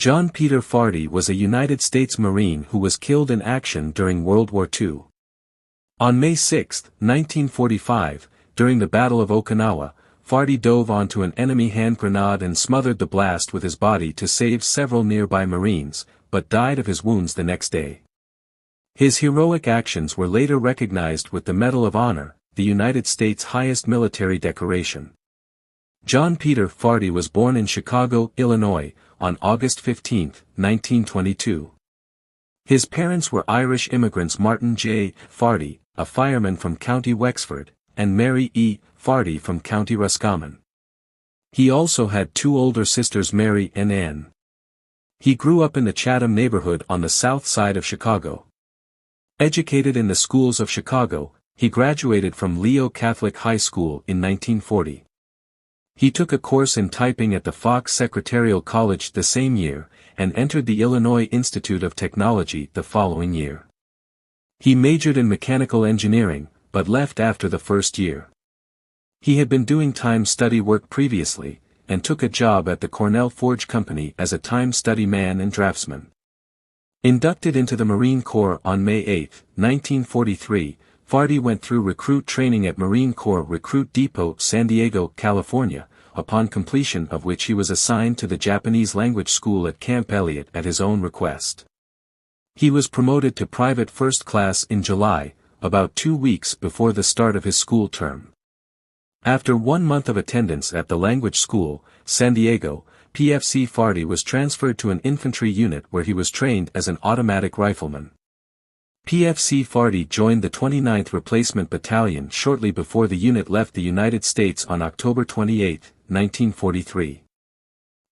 John Peter Fardy was a United States Marine who was killed in action during World War II. On May 6, 1945, during the Battle of Okinawa, Fardy dove onto an enemy hand grenade and smothered the blast with his body to save several nearby Marines, but died of his wounds the next day. His heroic actions were later recognized with the Medal of Honor, the United States' highest military decoration. John Peter Fardy was born in Chicago, Illinois, on August 15, 1922. His parents were Irish immigrants Martin J. Fardy, a fireman from County Wexford, and Mary E. Fardy from County Roscommon. He also had two older sisters Mary and Ann. He grew up in the Chatham neighborhood on the south side of Chicago. Educated in the schools of Chicago, he graduated from Leo Catholic High School in 1940. He took a course in typing at the Fox Secretarial College the same year, and entered the Illinois Institute of Technology the following year. He majored in mechanical engineering, but left after the first year. He had been doing time study work previously, and took a job at the Cornell Forge Company as a time study man and draftsman. Inducted into the Marine Corps on May 8, 1943, Fardy went through recruit training at Marine Corps Recruit Depot, San Diego, California, upon completion of which he was assigned to the Japanese language school at Camp Elliott at his own request. He was promoted to private first class in July, about 2 weeks before the start of his school term. After 1 month of attendance at the language school, San Diego, PFC Fardy was transferred to an infantry unit where he was trained as an automatic rifleman. PFC Fardy joined the 29th Replacement Battalion shortly before the unit left the United States on October 28, 1943.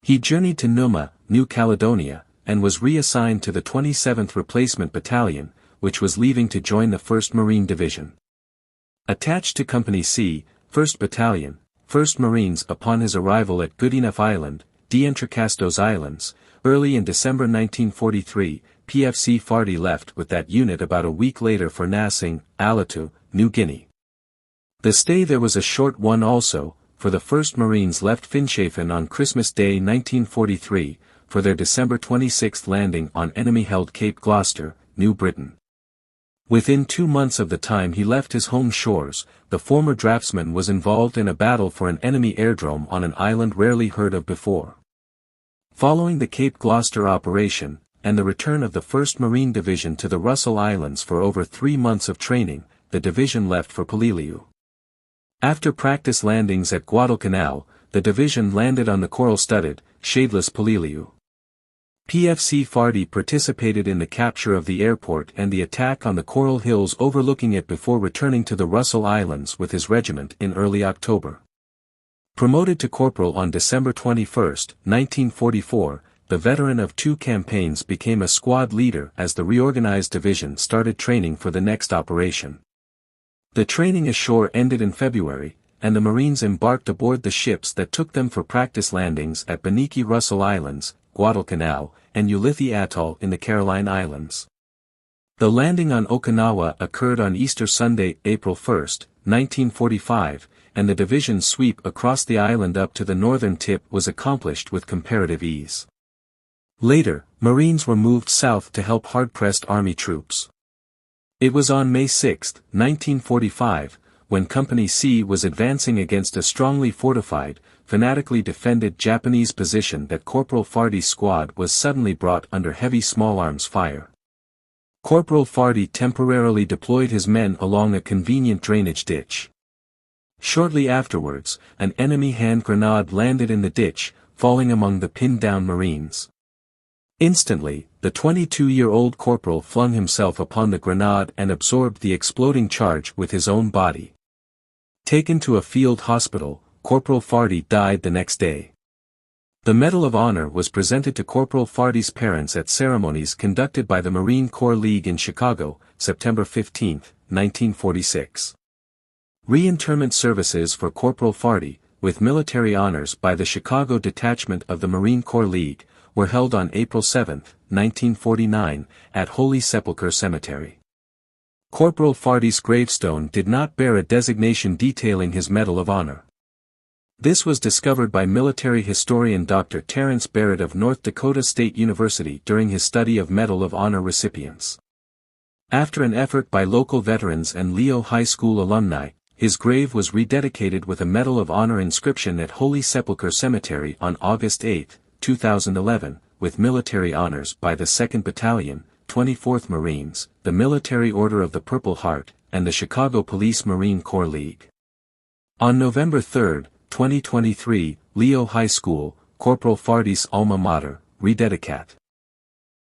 He journeyed to Numa, New Caledonia, and was reassigned to the 27th Replacement Battalion, which was leaving to join the 1st Marine Division. Attached to Company C, 1st Battalion, 1st Marines upon his arrival at Goodenough Island, D'Entrecasteaux Islands, early in December 1943, PFC Fardy left with that unit about a week later for Nasing, Alitu, New Guinea. The stay there was a short one also, for the 1st Marines left Finschhafen on Christmas Day 1943, for their December 26 landing on enemy-held Cape Gloucester, New Britain. Within 2 months of the time he left his home shores, the former draftsman was involved in a battle for an enemy airdrome on an island rarely heard of before. Following the Cape Gloucester operation, and the return of the 1st Marine Division to the Russell Islands for over 3 months of training, the division left for Peleliu. After practice landings at Guadalcanal, the division landed on the coral-studded, shadeless Peleliu. PFC Fardy participated in the capture of the airport and the attack on the coral hills overlooking it before returning to the Russell Islands with his regiment in early October. Promoted to corporal on December 21, 1944, the veteran of 2 campaigns became a squad leader as the reorganized division started training for the next operation. The training ashore ended in February, and the Marines embarked aboard the ships that took them for practice landings at Beniki Russell Islands, Guadalcanal, and Ulithi Atoll in the Caroline Islands. The landing on Okinawa occurred on Easter Sunday, April 1, 1945, and the division's sweep across the island up to the northern tip was accomplished with comparative ease. Later, Marines were moved south to help hard-pressed Army troops. It was on May 6, 1945, when Company C was advancing against a strongly fortified, fanatically defended Japanese position that Corporal Fardy's squad was suddenly brought under heavy small arms fire. Corporal Fardy temporarily deployed his men along a convenient drainage ditch. Shortly afterwards, an enemy hand grenade landed in the ditch, falling among the pinned-down Marines. Instantly, the 22-year-old corporal flung himself upon the grenade and absorbed the exploding charge with his own body. Taken to a field hospital, Corporal Fardy died the next day. The Medal of Honor was presented to Corporal Fardy's parents at ceremonies conducted by the Marine Corps League in Chicago, September 15, 1946. Reinterment services for Corporal Fardy, with military honors by the Chicago Detachment of the Marine Corps League, were held on April 7, 1949, at Holy Sepulchre Cemetery. Corporal Fardy's gravestone did not bear a designation detailing his Medal of Honor. This was discovered by military historian Dr. Terrence Barrett of North Dakota State University during his study of Medal of Honor recipients. After an effort by local veterans and Leo High School alumni, his grave was rededicated with a Medal of Honor inscription at Holy Sepulchre Cemetery on August 8, 2011, with military honors by the 2nd Battalion, 24th Marines, the Military Order of the Purple Heart, and the Chicago Police Marine Corps League. On November 3, 2023, Leo High School, Corporal Fardy's alma mater, rededicat.